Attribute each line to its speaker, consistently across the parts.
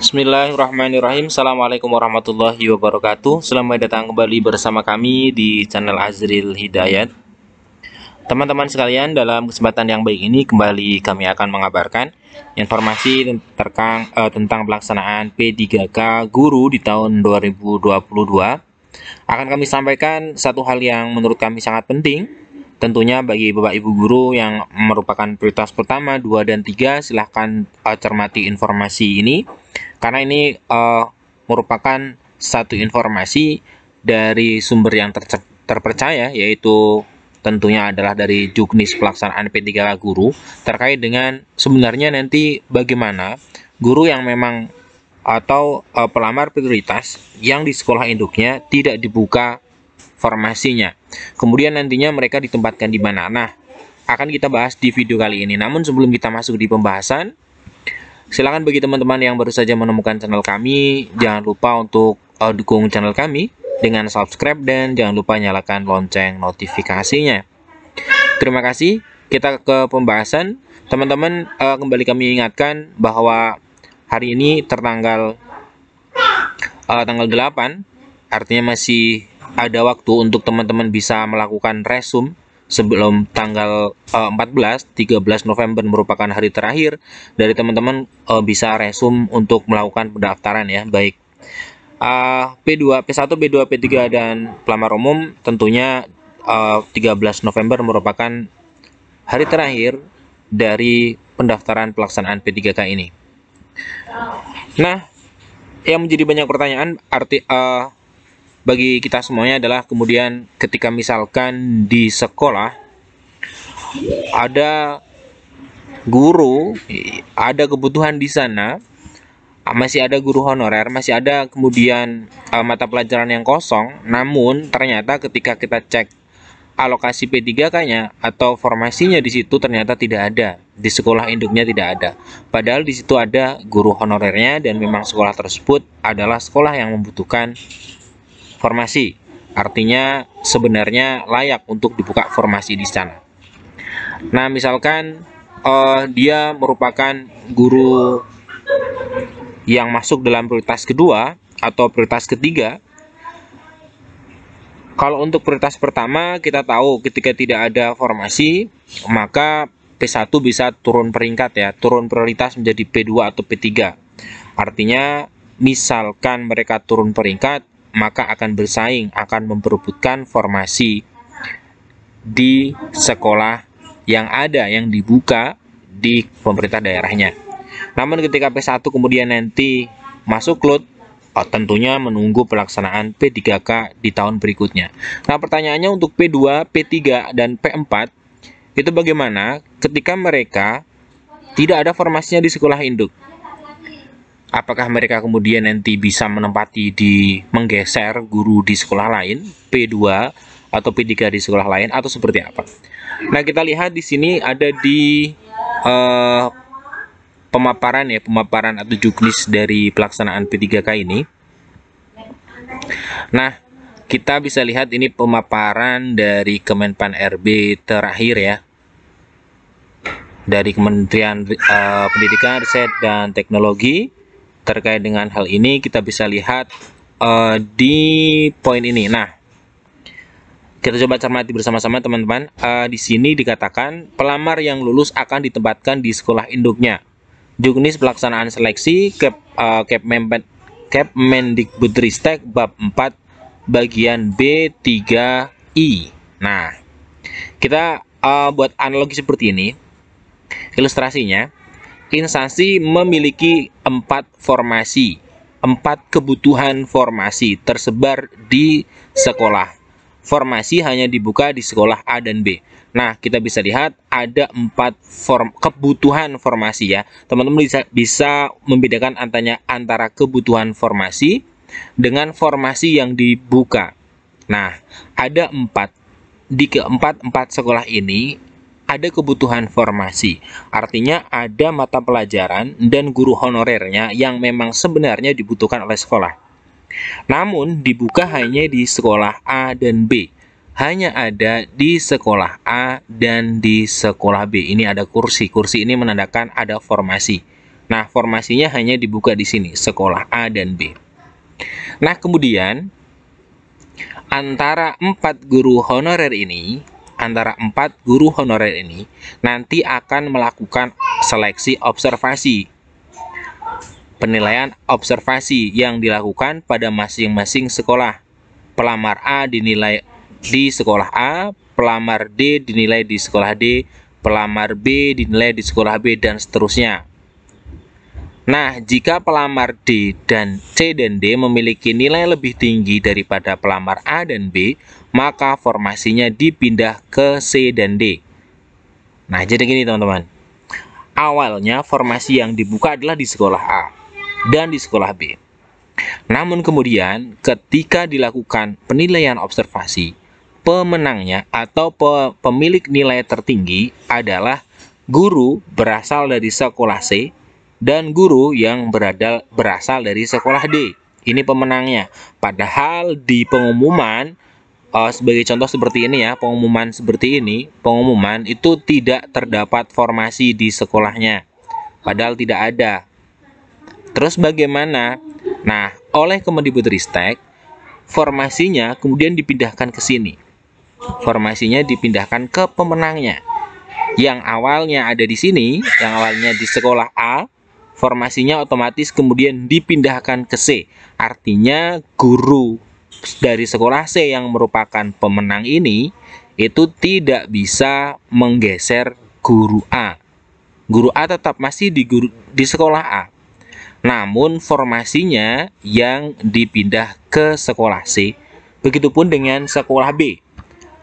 Speaker 1: Bismillahirrahmanirrahim. Assalamualaikum warahmatullahi wabarakatuh. Selamat datang kembali bersama kami di channel Azril Hidayat. Teman-teman sekalian, dalam kesempatan yang baik ini kembali kami akan mengabarkan informasi tentang pelaksanaan P3K Guru di tahun 2022. Akan kami sampaikan satu hal yang menurut kami sangat penting, tentunya bagi Bapak Ibu guru yang merupakan prioritas pertama, 2, dan 3, silahkan cermati informasi ini, karena ini merupakan satu informasi dari sumber yang terpercaya, yaitu tentunya adalah dari Juknis Pelaksanaan P3K Guru, terkait dengan sebenarnya nanti bagaimana guru yang memang atau pelamar prioritas yang di sekolah induknya tidak dibuka formasinya. Kemudian nantinya mereka ditempatkan di mana? Nah, akan kita bahas di video kali ini. Namun sebelum kita masuk di pembahasan, silakan bagi teman-teman yang baru saja menemukan channel kami, jangan lupa untuk dukung channel kami dengan subscribe dan jangan lupa nyalakan lonceng notifikasinya. Terima kasih. Kita ke pembahasan. Teman-teman, kembali kami ingatkan bahwa hari ini tanggal 8, artinya masih ada waktu untuk teman-teman bisa melakukan resume sebelum tanggal 13 November merupakan hari terakhir dari teman-teman bisa resume untuk melakukan pendaftaran ya, baik P2, P1, P2, P3 dan pelamar umum. Tentunya 13 November merupakan hari terakhir dari pendaftaran pelaksanaan P3K ini. Nah, yang menjadi banyak pertanyaan bagi kita semuanya adalah kemudian ketika misalkan di sekolah ada guru, ada kebutuhan di sana, masih ada guru honorer, masih ada kemudian mata pelajaran yang kosong, namun ternyata ketika kita cek alokasi P3K-nya atau formasinya di situ ternyata tidak ada, di sekolah induknya tidak ada. Padahal di situ ada guru honorernya dan memang sekolah tersebut adalah sekolah yang membutuhkan formasi. Artinya sebenarnya layak untuk dibuka formasi di sana. Nah, misalkan dia merupakan guru yang masuk dalam prioritas kedua atau prioritas ketiga. Kalau untuk prioritas pertama, kita tahu ketika tidak ada formasi, maka P1 bisa turun peringkat ya, turun prioritas menjadi P2 atau P3. Artinya, misalkan mereka turun peringkat, maka akan bersaing, akan memperebutkan formasi di sekolah yang ada, yang dibuka di pemerintah daerahnya. Namun ketika P1 kemudian nanti masuk LUT, tentunya menunggu pelaksanaan P3K di tahun berikutnya. Nah, pertanyaannya untuk P2, P3, dan P4 itu bagaimana ketika mereka tidak ada formasinya di sekolah induk? Apakah mereka kemudian nanti bisa menempati menggeser guru di sekolah lain, P2 atau P3 di sekolah lain, atau seperti apa? Nah, kita lihat di sini ada di pemaparan atau juknis dari pelaksanaan P3K ini. Nah, kita bisa lihat ini pemaparan dari Kemenpan RB terakhir ya, dari Kementerian Pendidikan, Riset, dan Teknologi. Terkait dengan hal ini kita bisa lihat di poin ini. Nah, kita coba cermati bersama-sama teman-teman. Di sini dikatakan pelamar yang lulus akan ditempatkan di sekolah induknya. Juknis pelaksanaan seleksi Kepmendikbudristek bab 4 bagian B3I. Nah, kita buat analogi seperti ini. Ilustrasinya, instansi memiliki 4 formasi, 4 kebutuhan formasi tersebar di sekolah. Formasi hanya dibuka di sekolah A dan B. Nah, kita bisa lihat ada 4 kebutuhan formasi ya. Teman-teman bisa membedakan antara kebutuhan formasi dengan formasi yang dibuka. Nah, ada 4. Di keempat sekolah ini ada kebutuhan formasi. Artinya ada mata pelajaran dan guru honorernya yang memang sebenarnya dibutuhkan oleh sekolah. Namun dibuka hanya di sekolah A dan B. Hanya ada di sekolah A dan di sekolah B. Ini ada kursi. Kursi ini menandakan ada formasi. Nah, formasinya hanya dibuka di sini, sekolah A dan B. Nah, kemudian antara 4 guru honorer ini nanti akan melakukan seleksi observasi, penilaian observasi yang dilakukan pada masing-masing sekolah. Pelamar A dinilai di sekolah A, pelamar D dinilai di sekolah D, pelamar B dinilai di sekolah B, dan seterusnya. Nah, jika pelamar D dan C dan D memiliki nilai lebih tinggi daripada pelamar A dan B, maka formasinya dipindah ke C dan D. Nah, jadi gini teman-teman. Awalnya formasi yang dibuka adalah di sekolah A dan di sekolah B. Namun kemudian ketika dilakukan penilaian observasi, pemenangnya atau pemilik nilai tertinggi adalah guru berasal dari sekolah C dan guru yang berasal dari sekolah D. Ini pemenangnya. Padahal di pengumuman, sebagai contoh seperti ini ya, pengumuman itu tidak terdapat formasi di sekolahnya. Padahal tidak ada. Terus bagaimana? Nah, oleh Kemendikbudristek, formasinya kemudian dipindahkan ke sini. Formasinya dipindahkan ke pemenangnya. Yang awalnya ada di sini, yang awalnya di sekolah A, formasinya otomatis kemudian dipindahkan ke C. Artinya guru dari sekolah C yang merupakan pemenang ini itu tidak bisa menggeser guru A. Guru A tetap masih di sekolah A. Namun formasinya yang dipindah ke sekolah C. Begitupun dengan sekolah B.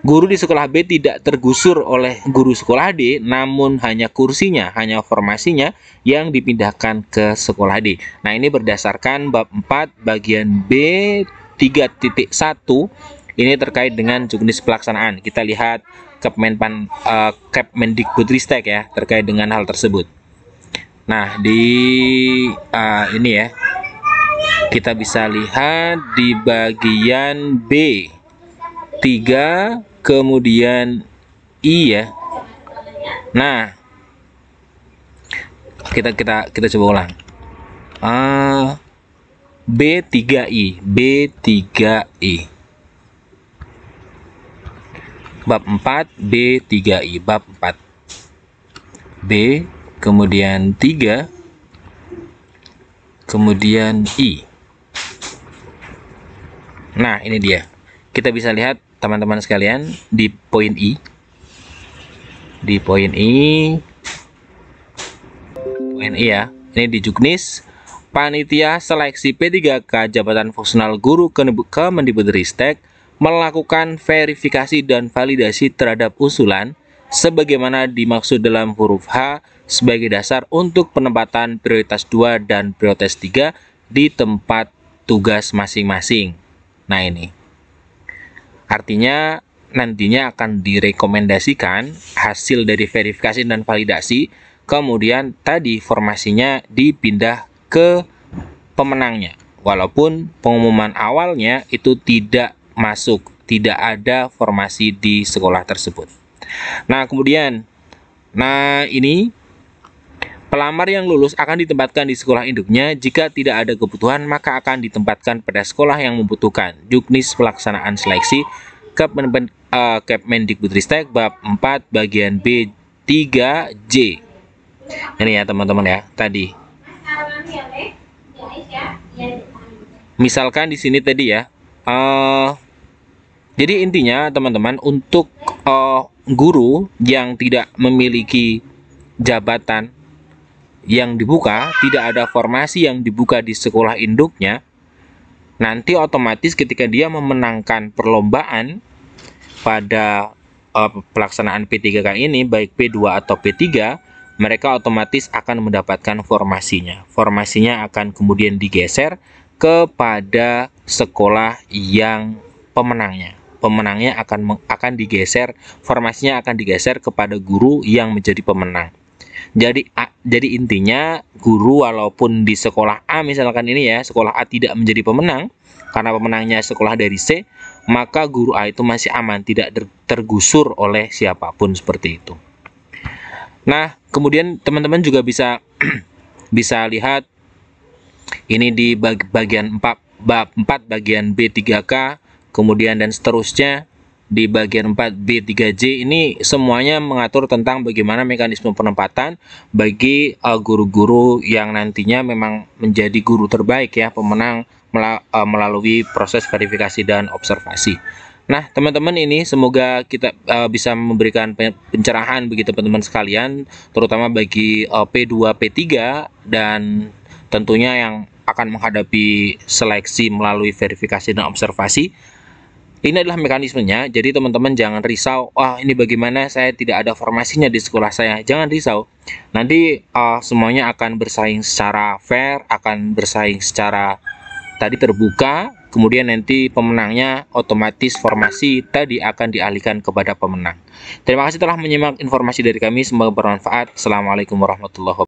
Speaker 1: Guru di sekolah B tidak tergusur oleh guru sekolah D, namun hanya kursinya, hanya formasinya yang dipindahkan ke sekolah D. Nah, ini berdasarkan bab 4 bagian B 3.1. Ini terkait dengan juknis pelaksanaan. Kita lihat Kemendikbudristek ya, terkait dengan hal tersebut. Nah, di ini ya, kita bisa lihat di bagian B 3 kemudian I ya. Nah, kita coba ulang. B3I. Bab 4 B3I, bab 4. B kemudian 3 kemudian I. Nah, ini dia. Kita bisa lihat teman-teman sekalian di poin I. Di poin I. Poin I ya. Ini di juknis panitia seleksi P3K jabatan fungsional guru Kemendikbudristek melakukan verifikasi dan validasi terhadap usulan sebagaimana dimaksud dalam huruf H sebagai dasar untuk penempatan prioritas 2 dan prioritas 3 di tempat tugas masing-masing. Nah, ini artinya nantinya akan direkomendasikan hasil dari verifikasi dan validasi, kemudian tadi formasinya dipindah ke pemenangnya. Walaupun pengumuman awalnya itu tidak masuk, tidak ada formasi di sekolah tersebut. Nah, kemudian, ini pelamar yang lulus akan ditempatkan di sekolah induknya. Jika tidak ada kebutuhan, maka akan ditempatkan pada sekolah yang membutuhkan. Juknis pelaksanaan seleksi Kemendikbudristek bab 4 bagian B 3J. Ini ya teman-teman ya, tadi. Misalkan di sini tadi ya. Jadi intinya teman-teman, untuk guru yang tidak memiliki jabatan yang dibuka, tidak ada formasi yang dibuka di sekolah induknya, nanti otomatis ketika dia memenangkan perlombaan pada pelaksanaan P3K ini, baik P2 atau P3, mereka otomatis akan mendapatkan formasinya. Formasinya akan kemudian digeser kepada sekolah yang pemenangnya. Pemenangnya akan digeser, formasinya akan digeser kepada guru yang menjadi pemenang. Jadi intinya, guru walaupun di sekolah A misalkan ini ya, sekolah A tidak menjadi pemenang karena pemenangnya sekolah dari C, maka guru A itu masih aman, tidak tergusur oleh siapapun seperti itu. Nah, kemudian teman-teman juga bisa bisa lihat ini di bagian 4, bab 4 bagian B3K, kemudian dan seterusnya di bagian 4 B3J. Ini semuanya mengatur tentang bagaimana mekanisme penempatan bagi guru-guru yang nantinya memang menjadi guru terbaik ya, pemenang melalui proses verifikasi dan observasi. Nah, teman-teman, ini semoga kita bisa memberikan pencerahan bagi teman-teman sekalian, terutama bagi P2, P3, dan tentunya yang akan menghadapi seleksi melalui verifikasi dan observasi. Ini adalah mekanismenya, jadi teman-teman jangan risau, wah ini bagaimana saya tidak ada formasinya di sekolah saya. Jangan risau, nanti semuanya akan bersaing secara fair, akan bersaing secara tadi terbuka, kemudian nanti pemenangnya otomatis formasi tadi akan dialihkan kepada pemenang. Terima kasih telah menyimak informasi dari kami, semoga bermanfaat. Assalamualaikum warahmatullahi wabarakatuh.